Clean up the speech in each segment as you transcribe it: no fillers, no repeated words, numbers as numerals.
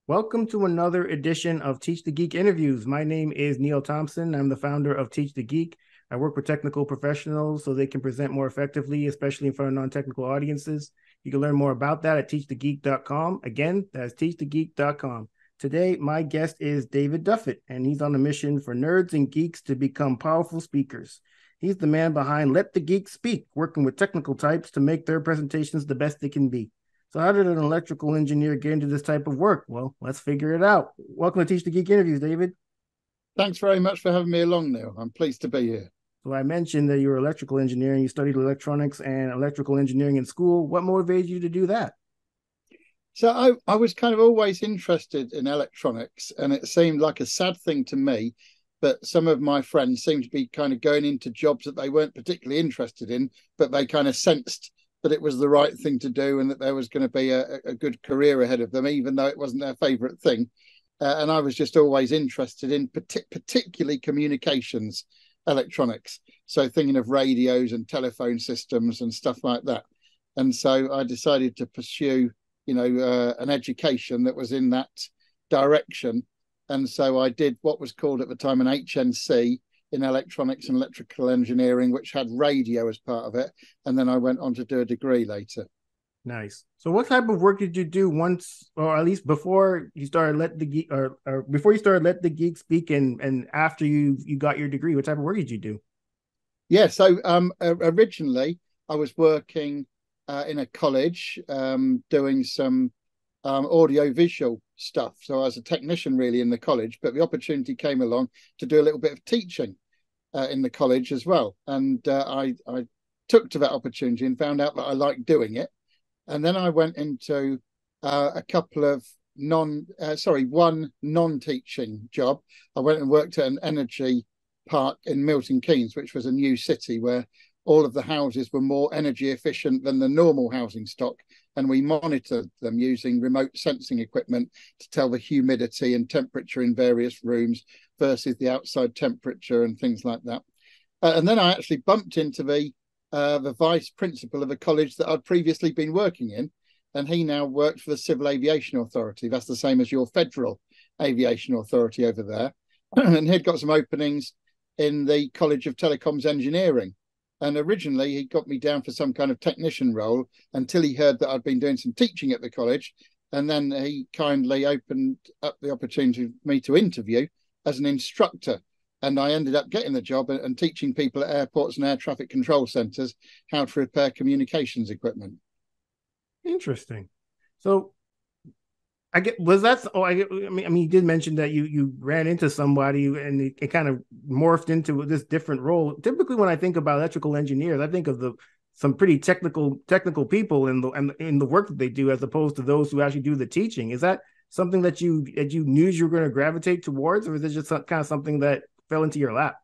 Welcome to another edition of Teach the Geek interviews. My name is Neil Thompson. I'm the founder of Teach the Geek. I work with technical professionals so they can present more effectively, especially in front of non-technical audiences. You can learn more about that at teachthegeek.com. Again, that's teachthegeek.com. Today, my guest is David Duffett, and he's on a mission for nerds and geeks to become powerful speakers. He's the man behind Let the Geek Speak, working with technical types to make their presentations the best they can be. So how did an electrical engineer get into this type of work? Well, let's figure it out. Welcome to Teach the Geek interviews, David. Thanks very much for having me along, Neil. I'm pleased to be here. So I mentioned that you were electrical engineering. You studied electronics and electrical engineering in school. What motivated you to do that? So I was kind of always interested in electronics, and it seemed like a sad thing to me that some of my friends seemed to be kind of going into jobs that they weren't particularly interested in, but they kind of sensed that it was the right thing to do and that there was going to be a good career ahead of them, even though it wasn't their favorite thing. And I was just always interested in particularly communications electronics. So thinking of radios and telephone systems and stuff like that. And so I decided to pursue, an education that was in that direction. And so I did what was called at the time an HNC in electronics and electrical engineering, which had radio as part of it. And then I went on to do a degree later. Nice. So what type of work did you do once, or at least before you started Let the Geek, or before you started Let the Geek Speak, and after you got your degree, what type of work did you do? Yeah, so originally I was working in a college doing some audio-visual stuff. So I was a technician really in the college, but the opportunity came along to do a little bit of teaching in the college as well. And I took to that opportunity and found out that I liked doing it. And then I went into a couple of one non-teaching job. I went and worked at an energy park in Milton Keynes, which was a new city where all of the houses were more energy efficient than the normal housing stock. And we monitored them using remote sensing equipment to tell the humidity and temperature in various rooms versus the outside temperature and things like that. And then I actually bumped into the vice principal of a college that I'd previously been working in, and he now worked for the Civil Aviation Authority. That's the same as your Federal Aviation Authority over there. And he'd got some openings in the College of Telecoms Engineering. And originally he got me down for some kind of technician role until he heard that I'd been doing some teaching at the college. And then he kindly opened up the opportunity for me to interview as an instructor. And I ended up getting the job and teaching people at airports and air traffic control centers how to repair communications equipment. Interesting. So I get I mean, you did mention that you ran into somebody and it kind of morphed into this different role. Typically, when I think about electrical engineers, I think of some pretty technical people in the work that they do, as opposed to those who actually do the teaching. Is that something that you knew you were going to gravitate towards, or is it just kind of something that fell into your lap?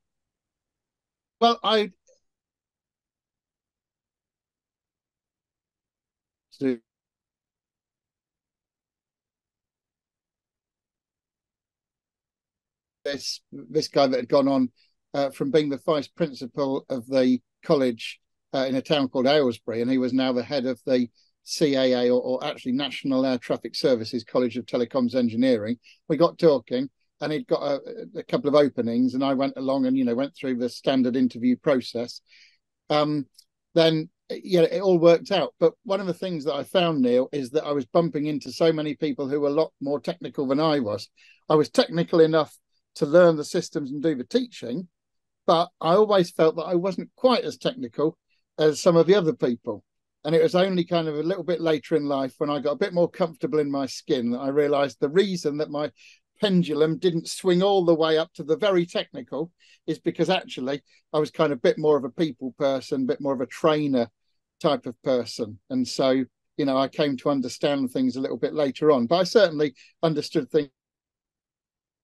Well, I this guy that had gone on from being the vice principal of the college in a town called Aylesbury, and he was now the head of the CAA, or actually National Air Traffic Services College of Telecoms Engineering. We got talking, and he'd got a couple of openings, and I went along and went through the standard interview process. Then it all worked out. But one of the things that I found, Neil, is that I was bumping into so many people who were a lot more technical than I was. I was technical enough to learn the systems and do the teaching, but I always felt that I wasn't quite as technical as some of the other people. And it was only kind of a little bit later in life, when I got a bit more comfortable in my skin, that I realized the reason that my pendulum didn't swing all the way up to the very technical is because actually I was kind of a bit more of a people person, a bit more of a trainer type of person. And so, I came to understand things a little bit later on, but I certainly understood things,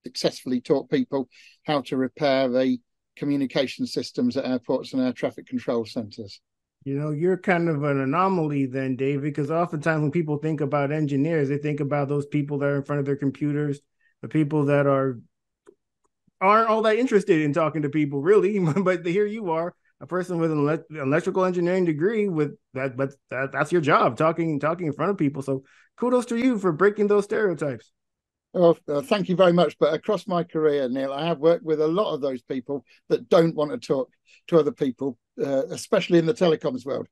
successfully taught people how to repair the communication systems at airports and air traffic control centers. You're kind of an anomaly then, David, because oftentimes when people think about engineers, they think about those people that are in front of their computers, the people that aren't all that interested in talking to people, really. But here you are, a person with an electrical engineering degree, with that's your job, talking in front of people. So kudos to you for breaking those stereotypes. Well, thank you very much. But across my career, Neil, I have worked with a lot of those people that don't want to talk to other people, especially in the telecoms world,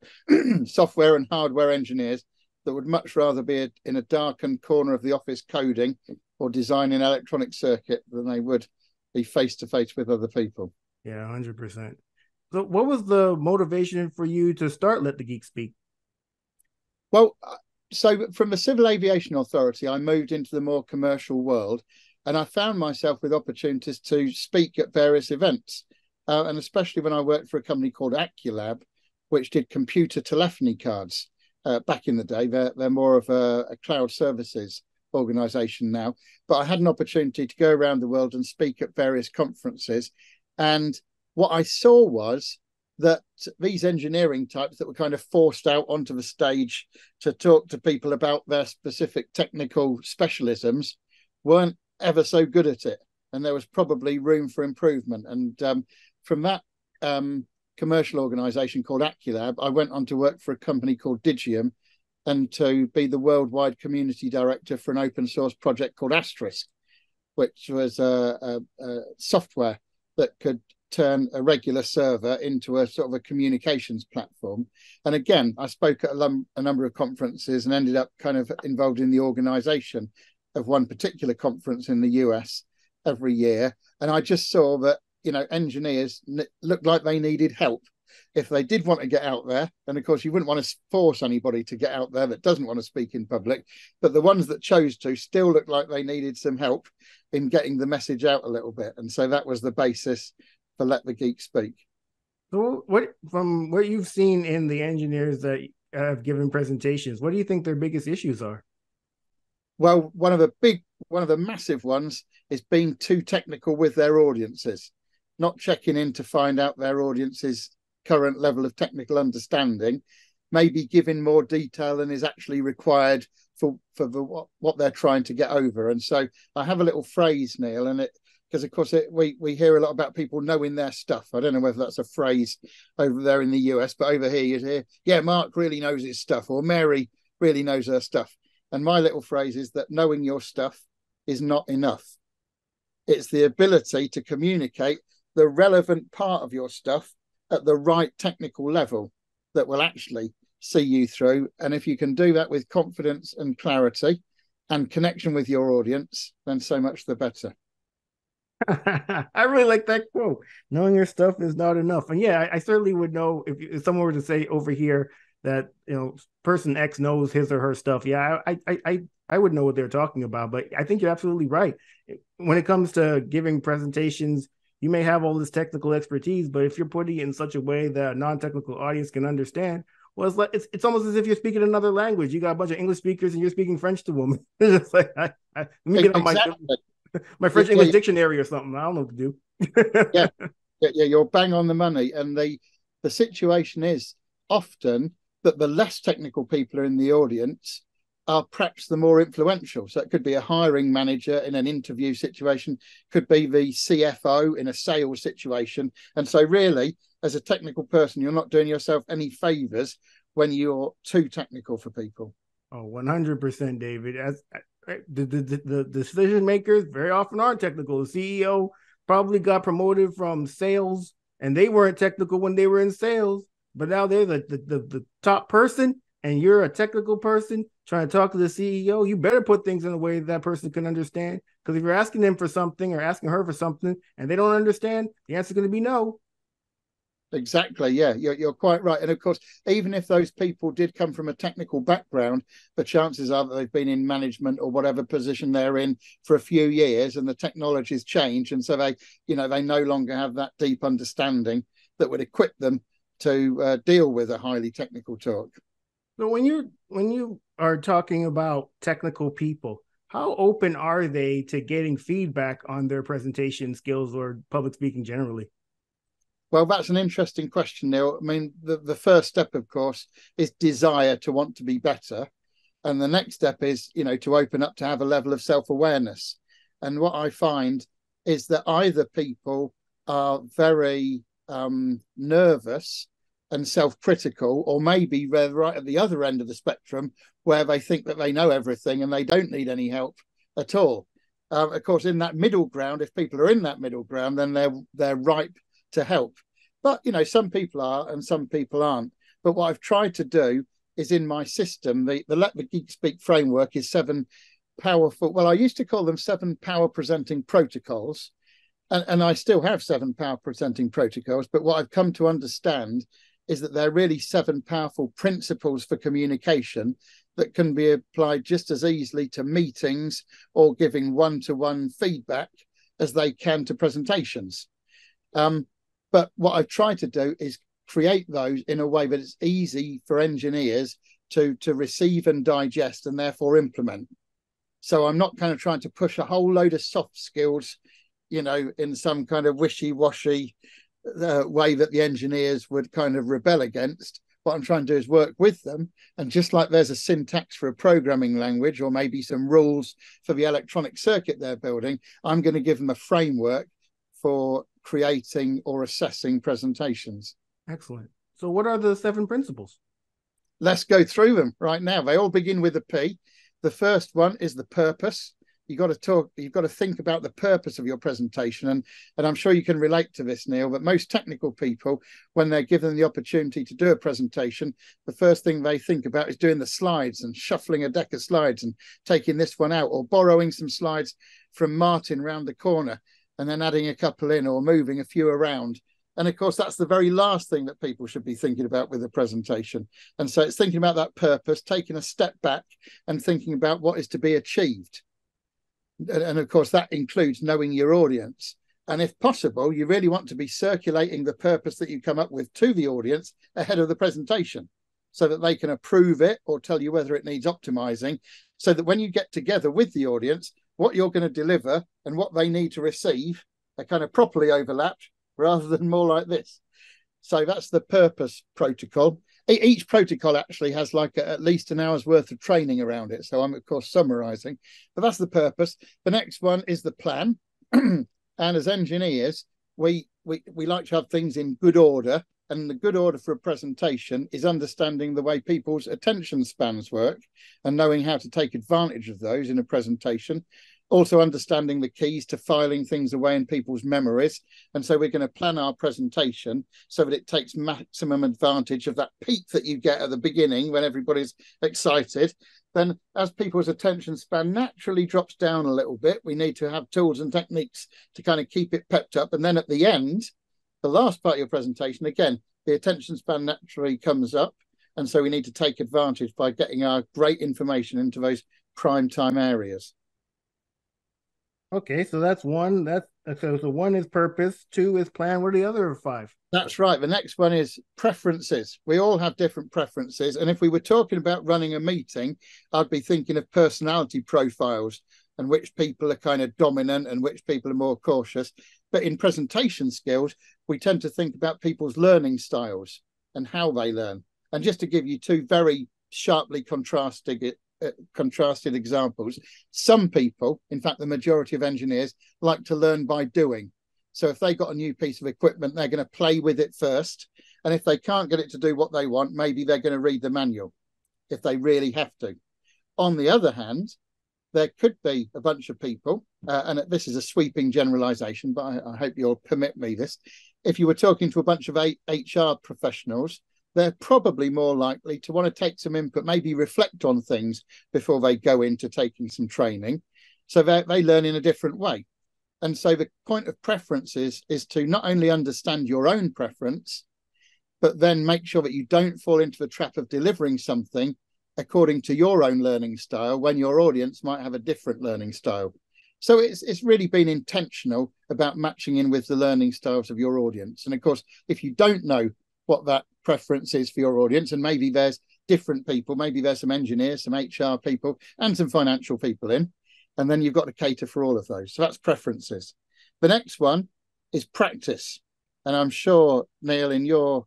software and hardware engineers that would much rather be in a darkened corner of the office coding or designing an electronic circuit than they would be face to face with other people. Yeah, 100%. So, what was the motivation for you to start Let the Geek Speak? Well, so from the Civil Aviation Authority, I moved into the more commercial world, and I found myself with opportunities to speak at various events, and especially when I worked for a company called Aculab, which did computer telephony cards. Back in the day, they're more of a cloud services organization now, but I had an opportunity to go around the world and speak at various conferences, and what I saw was that these engineering types that were kind of forced out onto the stage to talk to people about their specific technical specialisms weren't ever so good at it. And there was probably room for improvement. And from that commercial organization called Aculab, I went on to work for a company called Digium and to be the worldwide community director for an open source project called Asterisk, which was a software that could turn a regular server into a sort of a communications platform. And again, I spoke at a number of conferences and ended up kind of involved in the organization of one particular conference in the US every year. And I just saw that, you know, engineers looked like they needed help. If they did want to get out there, and of course you wouldn't want to force anybody to get out there that doesn't want to speak in public, but the ones that chose to still looked like they needed some help in getting the message out a little bit. And so that was the basis for Let the Geek Speak. So, from what you've seen in the engineers that have given presentations, what do you think their biggest issues are? Well, one of the massive ones is being too technical with their audiences, not checking in to find out their audience's current level of technical understanding, maybe giving more detail than is actually required for what they're trying to get over. And so I have a little phrase, Neil, and because of course we hear a lot about people knowing their stuff. I don't know whether that's a phrase over there in the US, but over here you hear, yeah, Mark really knows his stuff, or Mary really knows her stuff. And my little phrase is that knowing your stuff is not enough. It's the ability to communicate the relevant part of your stuff at the right technical level that will actually see you through. And if you can do that with confidence and clarity and connection with your audience, then so much the better. I really like that quote. Knowing your stuff is not enough. And yeah, I certainly would know if someone were to say over here that, you know, person X knows his or her stuff. Yeah, I would know what they're talking about. But I think you're absolutely right. When it comes to giving presentations, you may have all this technical expertise, but if you're putting it in such a way that a non-technical audience can understand, well, it's almost as if you're speaking another language. You got a bunch of English speakers and you're speaking French to them. It's just like let me get on Exactly. my French English dictionary or something. I don't know what to do. Yeah, you're bang on the money. And the situation is often that the less technical people are in the audience are perhaps the more influential. So it could be a hiring manager in an interview situation, could be the CFO in a sales situation. And so really, as a technical person, you're not doing yourself any favors when you're too technical for people. Oh, 100%, David. As the decision makers very often aren't technical. The CEO probably got promoted from sales and they weren't technical when they were in sales, but now they're the top person and you're a technical person trying to talk to the CEO. You better put things in a way that person can understand. Because if you're asking them for something or asking her for something and they don't understand, the answer is going to be no. Exactly. Yeah, you're quite right. And of course, even if those people did come from a technical background, the chances are that they've been in management or whatever position they're in for a few years, and the technology's changed, and so they no longer have that deep understanding that would equip them to deal with a highly technical talk. So when you are talking about technical people, how open are they to getting feedback on their presentation skills or public speaking generally? Well, that's an interesting question, Neil. I mean, the first step, of course, is desire to want to be better. And the next step is, to open up to have a level of self-awareness. And what I find is that either people are very nervous and self-critical, or maybe they're right at the other end of the spectrum where they think that they know everything and they don't need any help at all. Of course, in that middle ground, if people are in that middle ground, then they're ripe to help. But some people are and some people aren't. But what I've tried to do is, in my system, the Let the Geek Speak framework is 7 powerful. Well, I used to call them 7 power presenting protocols, and I still have 7 power presenting protocols. But what I've come to understand is that they're really 7 powerful principles for communication that can be applied just as easily to meetings or giving one-to-one feedback as they can to presentations. But what I've tried to do is create those in a way that it's easy for engineers to receive and digest and therefore implement. So I'm not kind of trying to push a whole load of soft skills, in some kind of wishy-washy way that the engineers would kind of rebel against. What I'm trying to do is work with them. And just like there's a syntax for a programming language, or maybe some rules for the electronic circuit they're building, I'm going to give them a framework for creating or assessing presentations. Excellent. So what are the 7 principles? Let's go through them right now. They all begin with a P. The first one is the purpose. You've got to think about the purpose of your presentation. And I'm sure you can relate to this, Neil, but most technical people, when they're given the opportunity to do a presentation, the first thing they think about is doing the slides and shuffling a deck of slides and taking this one out, or borrowing some slides from Martin round the corner and then adding a couple in, or moving a few around. And of course, that's the very last thing that people should be thinking about with a presentation. And so it's thinking about that purpose, taking a step back and thinking about what is to be achieved. And of course, that includes knowing your audience. And if possible, you really want to be circulating the purpose that you come up with to the audience ahead of the presentation, so that they can approve it or tell you whether it needs optimizing, so that when you get together with the audience, what you're going to deliver and what they need to receive are kind of properly overlapped, rather than more like this. So that's the purpose protocol. Each protocol actually has like at least an hour's worth of training around it. So I'm, of course, summarizing, but that's the purpose. The next one is the plan. And as engineers, we like to have things in good order. And the good order for a presentation is understanding the way people's attention spans work and knowing how to take advantage of those in a presentation. Also understanding the keys to filing things away in people's memories. And so we're going to plan our presentation so that it takes maximum advantage of that peak that you get at the beginning when everybody's excited. Then as people's attention span naturally drops down a little bit, we need to have tools and techniques to kind of keep it pepped up. And then at the end, the last part of your presentation, again, the attention span naturally comes up. And so we need to take advantage by getting our great information into those prime time areas. Okay, so that's one. So 1 is purpose, 2 is plan. What are the other 5? That's right. The next one is preferences. We all have different preferences. And if we were talking about running a meeting, I'd be thinking of personality profiles and which people are kind of dominant and which people are more cautious. But in presentation skills, we tend to think about people's learning styles and how they learn. And just to give you 2 very sharply contrasted examples, some people, in fact the majority of engineers, like to learn by doing. So if they got a new piece of equipment, they're going to play with it first, and if they can't get it to do what they want, maybe they're going to read the manual if they really have to. On the other hand, there could be a bunch of people, and this is a sweeping generalization, but I hope you'll permit me this. If you were talking to a bunch of HR professionals, they're probably more likely to want to take some input, maybe reflect on things before they go into taking some training. So they learn in a different way. And so the point of preferences is to not only understand your own preference, but then make sure that you don't fall into the trap of delivering something according to your own learning style when your audience might have a different learning style. So it's really been intentional about matching in with the learning styles of your audience. And of course, if you don't know what that preference is for your audience, and maybe there's different people, maybe there's some engineers, some HR people, and some financial people in, and then you've got to cater for all of those. So that's preferences. The next one is practice. And I'm sure, Neil, in your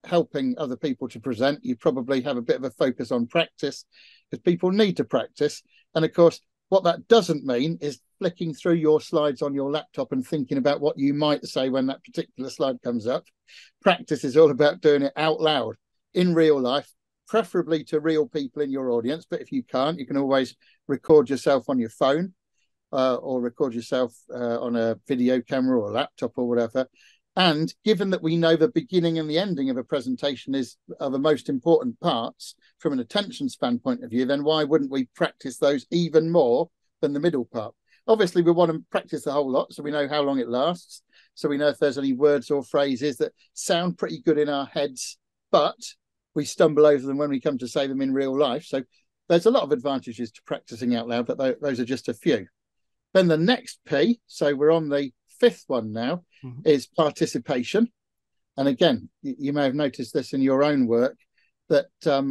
helping other people to present, you probably have a bit of a focus on practice, because people need to practice. And of course, what that doesn't mean is flicking through your slides on your laptop and thinking about what you might say when that particular slide comes up. Practice is all about doing it out loud in real life, preferably to real people in your audience. But if you can't, you can always record yourself on your phone. or record yourself on a video camera or a laptop or whatever. And given that we know the beginning and the ending of a presentation are the most important parts from an attention span point of view, then why wouldn't we practice those even more than the middle part? Obviously, we want to practice the whole lot so we know how long it lasts. So we know if there's any words or phrases that sound pretty good in our heads, but we stumble over them when we come to say them in real life. So there's a lot of advantages to practicing out loud, but those are just a few. Then the next P, so we're on the fifth one now, is participation. And again, you may have noticed this in your own work, that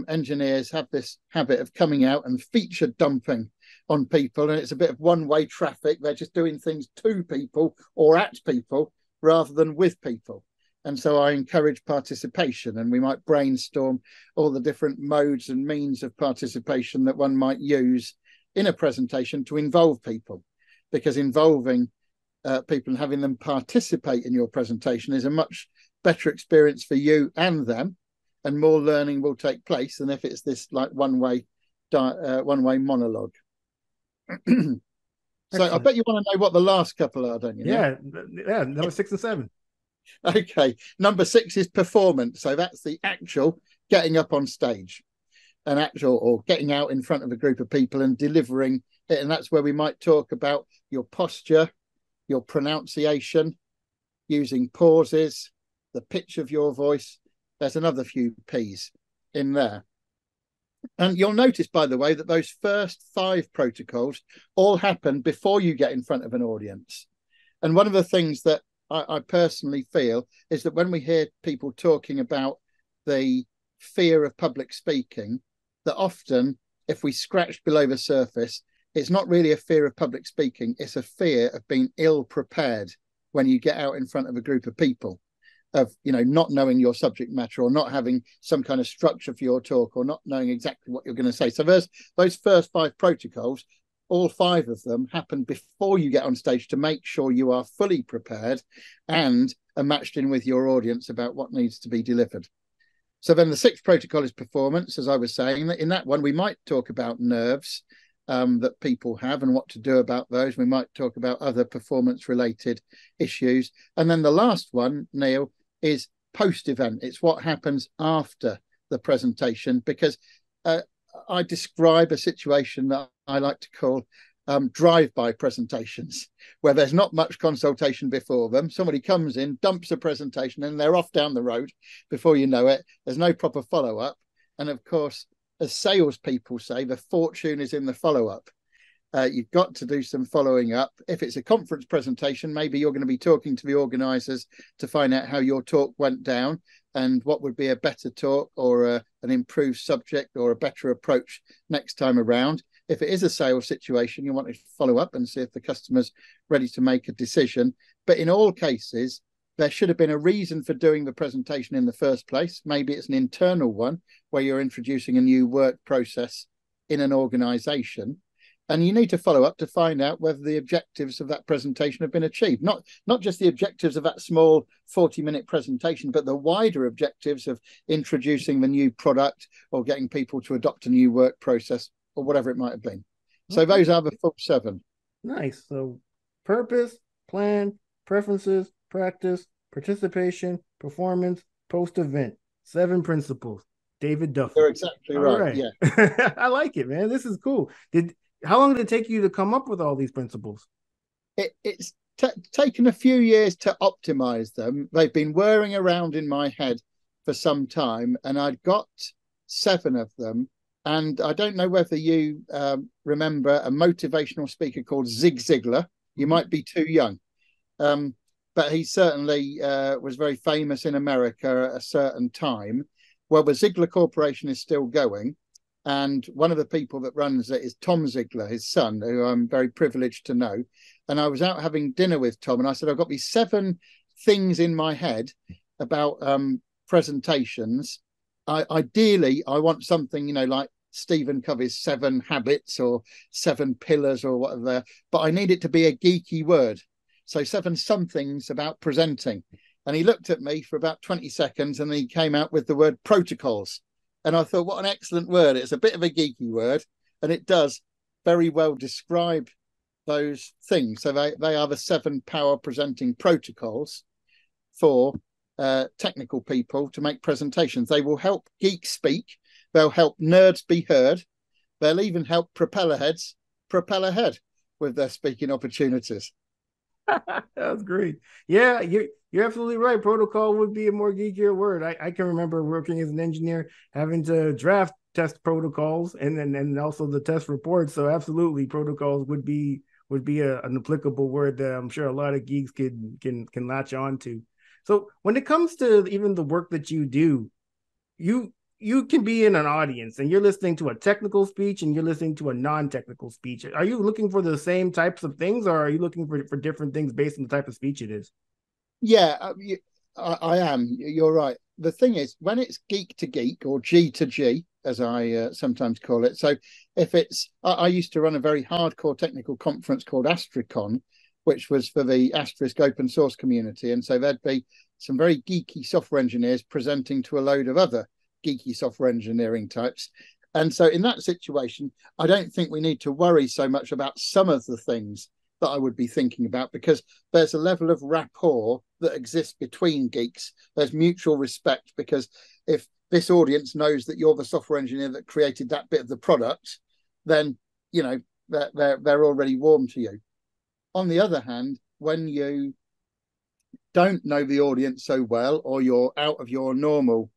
engineers have this habit of coming out and feature dumping on people, and it's a bit of one-way traffic. They're just doing things to people or at people rather than with people. And so I encourage participation, and we might brainstorm all the different modes and means of participation that one might use in a presentation to involve people, because involving people and having them participate in your presentation is a much better experience for you and them, and more learning will take place than if it's this like one-way monologue. So I bet you want to know what the last couple are, don't you? Yeah, number 6 and 7. Okay, number 6 is performance. So that's the actual getting up on stage, or getting out in front of a group of people and delivering it. And that's where we might talk about your posture, your pronunciation, using pauses, the pitch of your voice. There's another few P's in there. And you'll notice, by the way, that those first 5 protocols all happen before you get in front of an audience. And one of the things that I personally feel is that when we hear people talking about the fear of public speaking, that often, if we scratch below the surface, it's not really a fear of public speaking. It's a fear of being ill prepared when you get out in front of a group of people, of, not knowing your subject matter, or not having some kind of structure for your talk, or not knowing exactly what you're going to say. So there's those first 5 protocols, all 5 of them happen before you get on stage to make sure you are fully prepared and are matched in with your audience about what needs to be delivered. So then the 6th protocol is performance, as I was saying. That in that one, we might talk about nerves that people have and what to do about those. We might talk about other performance-related issues. And then the last one, Neil, is post-event. It's what happens after the presentation, because I describe a situation that I like to call drive-by presentations, where there's not much consultation before them. Somebody comes in, dumps a presentation, and they're off down the road before you know it. There's no proper follow-up. And of course, as salespeople say, the fortune is in the follow-up. You've got to do some following up. If it's a conference presentation, maybe you're going to be talking to the organisers to find out how your talk went down and what would be a better talk, or an improved subject, or a better approach next time around. If it is a sales situation, you want to follow up and see if the customer's ready to make a decision. But in all cases, there should have been a reason for doing the presentation in the first place. Maybe it's an internal one where you're introducing a new work process in an organisation. And you need to follow up to find out whether the objectives of that presentation have been achieved. Not just the objectives of that small 40-minute presentation, but the wider objectives of introducing the new product, or getting people to adopt a new work process, or whatever it might have been. So those are the full 7. Nice. So purpose, plan, preferences, practice, participation, performance, post-event. 7 principles. David Duffett. You're exactly right. Yeah. I like it, man. This is cool. How long did it take you to come up with all these principles? It's taken a few years to optimize them. They've been whirring around in my head for some time, and I'd got 7 of them. And I don't know whether you remember a motivational speaker called Zig Ziglar. You might be too young. But he certainly was very famous in America at a certain time. Well, the Ziglar Corporation is still going. And one of the people that runs it is Tom Ziglar, his son, who I'm very privileged to know. And I was out having dinner with Tom, and I said, I've got these 7 things in my head about presentations. Ideally, I want something, like Stephen Covey's 7 Habits or 7 Pillars or whatever, but I need it to be a geeky word. So 7 somethings about presenting. And he looked at me for about 20 seconds, and he came out with the word protocols. And I thought, what an excellent word. It's a bit of a geeky word, and it does very well describe those things. So they are the 7 power presenting protocols for technical people to make presentations. They will help geeks speak. They'll help nerds be heard. They'll even help propeller heads propel ahead with their speaking opportunities. That's great. Yeah, you're absolutely right. Protocol would be a more geekier word. I can remember working as an engineer, having to draft test protocols and also the test reports. So absolutely, protocols would be an applicable word that I'm sure a lot of geeks can latch on to. So when it comes to even the work that you do, you can be in an audience and you're listening to a technical speech and you're listening to a non-technical speech. Are you looking for the same types of things, or are you looking for different things based on the type of speech it is? Yeah, I am. You're right. The thing is, when it's geek to geek or G to G, as I sometimes call it. So if it's, I used to run a very hardcore technical conference called Astricon, which was for the Asterisk open source community. And so there'd be some very geeky software engineers presenting to a load of other geeky software engineering types. And so in that situation, I don't think we need to worry so much about some of the things that I would be thinking about, because there's a level of rapport that exists between geeks. There's mutual respect, because if this audience knows that you're the software engineer that created that bit of the product, then you know they're already warm to you. On the other hand, when you don't know the audience so well, or you're out of your normal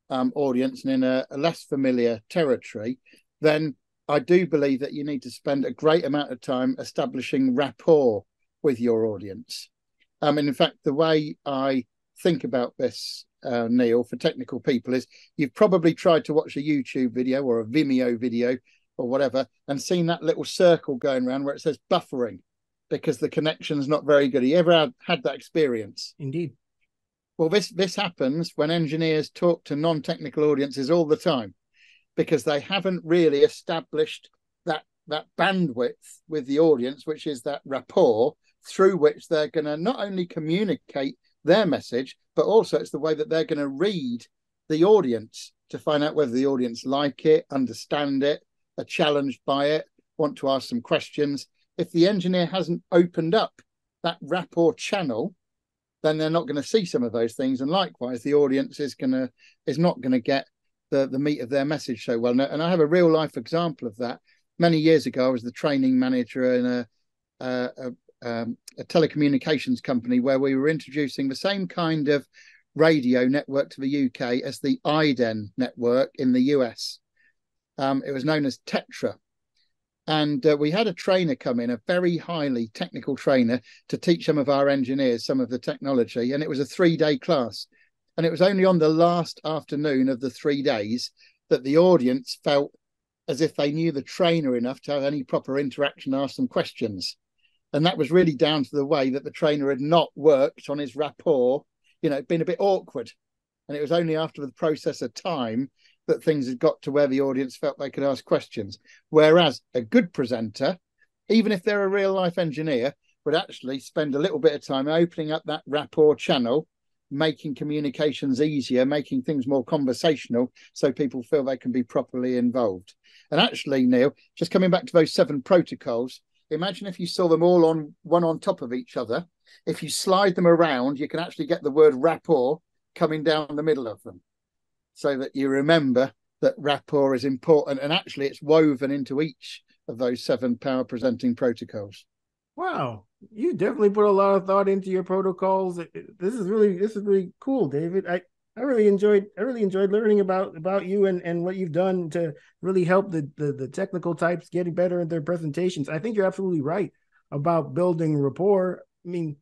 audience and in a less familiar territory, then I do believe that you need to spend a great amount of time establishing rapport with your audience. And in fact, the way I think about this, Neil, for technical people is you've probably tried to watch a YouTube video or a Vimeo video or whatever and seen that little circle going around where it says buffering because the connection's not very good. Have you ever had that experience? Indeed. Well, this happens when engineers talk to non-technical audiences all the time, because they haven't really established that bandwidth with the audience, which is that rapport through which they're going to not only communicate their message, but also it's the way that they're going to read the audience to find out whether the audience like it, understand it, are challenged by it, want to ask some questions. If the engineer hasn't opened up that rapport channel, then they're not going to see some of those things. And likewise, the audience is not going to get the meat of their message so well. And I have a real life example of that. Many years ago, I was the training manager in a telecommunications company where we were introducing the same kind of radio network to the UK as the IDEN network in the US. It was known as Tetra. And we had a trainer come in, a very highly technical trainer, to teach some of our engineers some of the technology. And it was a 3-day class. And it was only on the last afternoon of the 3 days that the audience felt as if they knew the trainer enough to have any proper interaction, ask some questions. And that was really down to the way that the trainer had not worked on his rapport. You know, it'd been a bit awkward. And it was only after the process of time that things had got to where the audience felt they could ask questions. Whereas a good presenter, even if they're a real life engineer, would actually spend a little bit of time opening up that rapport channel, making communications easier, making things more conversational so people feel they can be properly involved. And actually, Neil, just coming back to those 7 protocols, imagine if you saw them all on one on top of each other. If you slide them around, you can actually get the word rapport coming down the middle of them, so that you remember that rapport is important, and actually it's woven into each of those 7 power presenting protocols. Wow, you definitely put a lot of thought into your protocols. This is really cool, David. I really enjoyed learning about you and what you've done to really help the technical types getting better at their presentations. I think you're absolutely right about building rapport. I mean,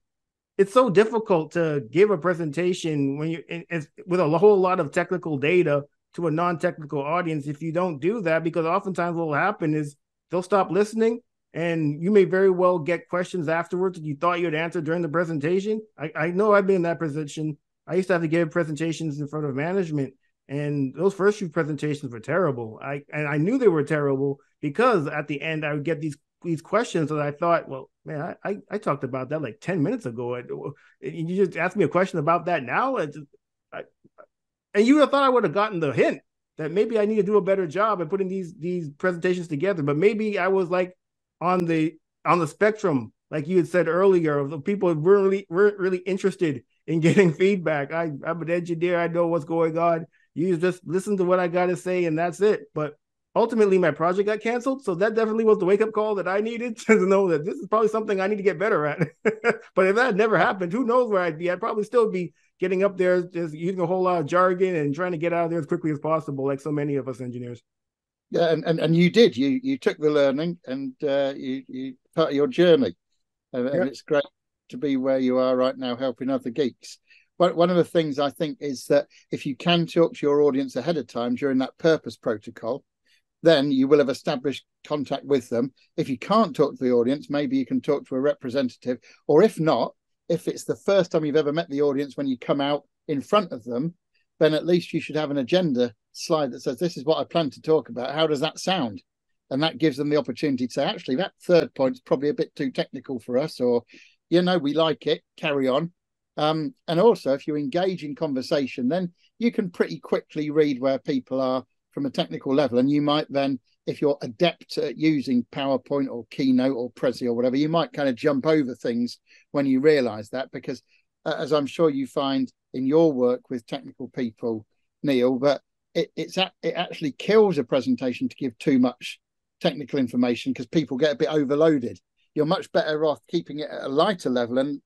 it's so difficult to give a presentation when with a whole lot of technical data to a non-technical audience if you don't do that, because oftentimes what will happen is they'll stop listening and you may very well get questions afterwards that you thought you had answered during the presentation. I know I've been in that position. I used to have to give presentations in front of management, and those first few presentations were terrible. I knew they were terrible because at the end I would get these questions that I thought, well, man, I talked about that like 10 minutes ago. You just asked me a question about that now. And you would have thought I would have gotten the hint that maybe I need to do a better job at putting these presentations together. But maybe I was like on the on the spectrum, like you had said earlier, of the people weren't really interested in getting feedback. I'm an engineer. I know what's going on. You just listen to what I got to say, and that's it. But ultimately, my project got canceled. So that definitely was the wake up call that I needed to know that this is probably something I need to get better at. But if that had never happened, who knows where I'd be? I'd probably still be getting up there, just using a whole lot of jargon and trying to get out of there as quickly as possible, like so many of us engineers. Yeah, and you did. You took the learning, and you part of your journey, and Yeah. it's great to be where you are right now, helping other geeks. But one of the things I think is that if you can talk to your audience ahead of time during that purpose protocol, then you will have established contact with them. If you can't talk to the audience, maybe you can talk to a representative, or if not, if it's the first time you've ever met the audience when you come out in front of them, then at least you should have an agenda slide that says, this is what I plan to talk about. How does that sound? And that gives them the opportunity to say, actually, that third point is probably a bit too technical for us, or, we like it, carry on. And also, if you engage in conversation, then you can pretty quickly read where people are from a technical level. And you might then, if you're adept at using PowerPoint or Keynote or Prezi or whatever, you might kind of jump over things when you realize that, because as I'm sure you find in your work with technical people, Neil, that it actually kills a presentation to give too much technical information because people get a bit overloaded. You're much better off keeping it at a lighter level and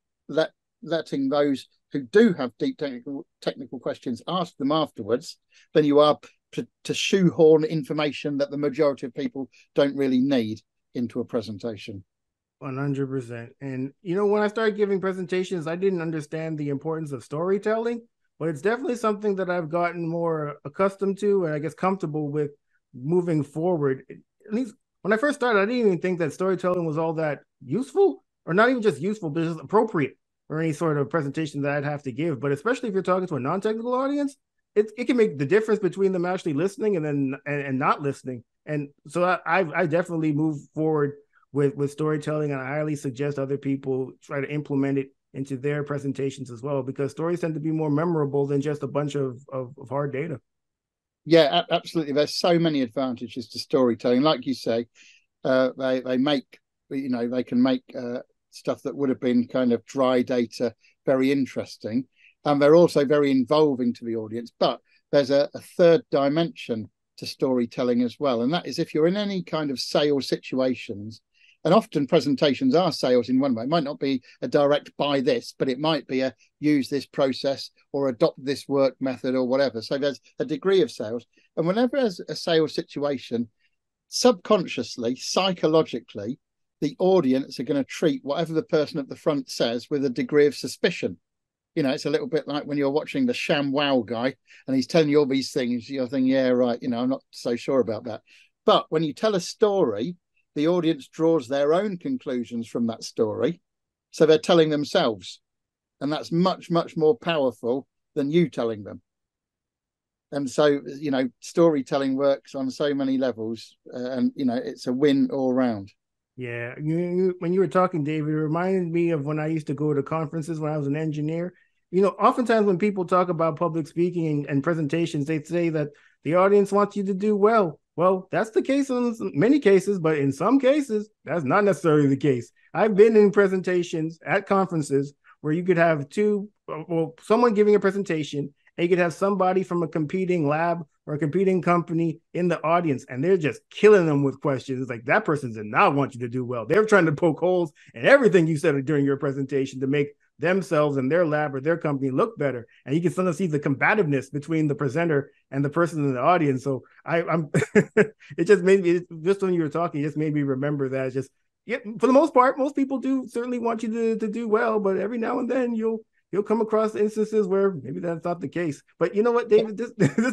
letting those who do have deep technical questions ask them afterwards than you are to shoehorn information that the majority of people don't really need into a presentation. 100%. And when I started giving presentations, I didn't understand the importance of storytelling, but it's definitely something that I've gotten more accustomed to and I guess comfortable with moving forward. At least when I first started, I didn't even think that storytelling was all that useful, or not even just useful, but just appropriate for any sort of presentation that I'd have to give. But especially if you're talking to a non-technical audience, it can make the difference between them actually listening and not listening. And so I definitely move forward with storytelling, and I highly suggest other people try to implement it into their presentations as well, because stories tend to be more memorable than just a bunch of hard data. Yeah, absolutely. There's so many advantages to storytelling. Like you say, they make, they can make stuff that would have been kind of dry data very interesting. And they're also very involving to the audience. But there's a third dimension to storytelling as well. And that is if you're in any kind of sales situations, and often presentations are sales in one way. It might not be a direct buy this, but it might be a use this process or adopt this work method or whatever. So there's a degree of sales. And whenever there's a sales situation, subconsciously, psychologically, the audience are going to treat whatever the person at the front says with a degree of suspicion. It's a little bit like when you're watching the sham wow guy and he's telling you all these things, you're thinking, yeah, right, I'm not so sure about that. But when you tell a story, the audience draws their own conclusions from that story. So they're telling themselves. And that's much, much more powerful than you telling them. And so, storytelling works on so many levels, and, it's a win all round. Yeah. When you were talking, David, it reminded me of when I used to go to conferences when I was an engineer. Oftentimes when people talk about public speaking and presentations, they say that the audience wants you to do well. Well, that's the case in many cases, but in some cases, that's not necessarily the case. I've been in presentations at conferences where you could have someone giving a presentation, and you could have somebody from a competing lab or a competing company in the audience, and they're just killing them with questions. It's like that person did not want you to do well. They're trying to poke holes in everything you said during your presentation to make themselves and their lab or their company look better. And you can sometimes see the combativeness between the presenter and the person in the audience. So I'm it just made me, just when you were talking, it just made me remember that. Just for the most part, most people do certainly want you to do well, but every now and then you'll come across instances where maybe that's not the case. But you know what, David, this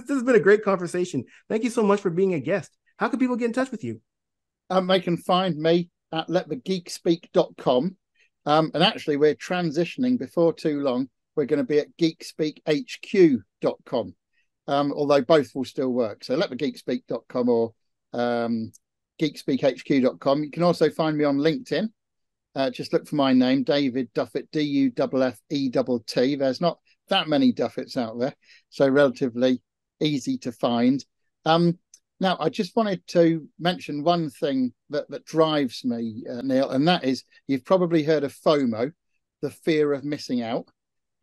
has been a great conversation. Thank you so much for being a guest. How can people get in touch with you? They can find me at letthegeekspeak.com. And actually, we're transitioning before too long. We're going to be at geekspeakhq.com, although both will still work. So letthegeekspeak.com or geekspeakhq.com. You can also find me on LinkedIn. Just look for my name, David Duffett, Duffett. There's not that many Duffetts out there, so relatively easy to find. Now, I just wanted to mention one thing that drives me, Neil, and that is you've probably heard of FOMO, the fear of missing out.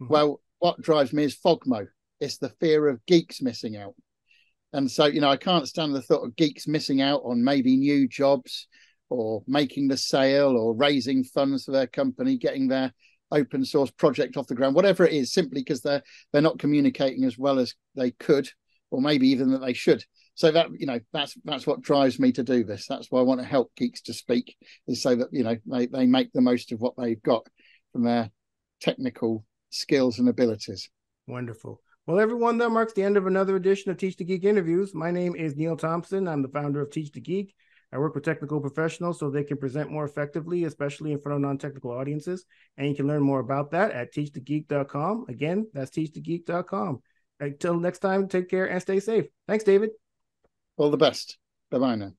Mhm. Well, what drives me is FOGMO. It's the fear of geeks missing out. And so, I can't stand the thought of geeks missing out on maybe new jobs or making the sale or raising funds for their company, getting their open source project off the ground, whatever it is, simply because they're not communicating as well as they could, or maybe even that they should. So that's what drives me to do this. That's why I want to help Geeks to Speak, is so that they make the most of what they've got from their technical skills and abilities. Wonderful. Well, everyone, that marks the end of another edition of Teach the Geek interviews. My name is Neil Thompson. I'm the founder of Teach the Geek. I work with technical professionals so they can present more effectively, especially in front of non-technical audiences. And you can learn more about that at teachthegeek.com. Again, that's teachthegeek.com. Until next time, take care and stay safe. Thanks, David. All the best. Bye-bye now.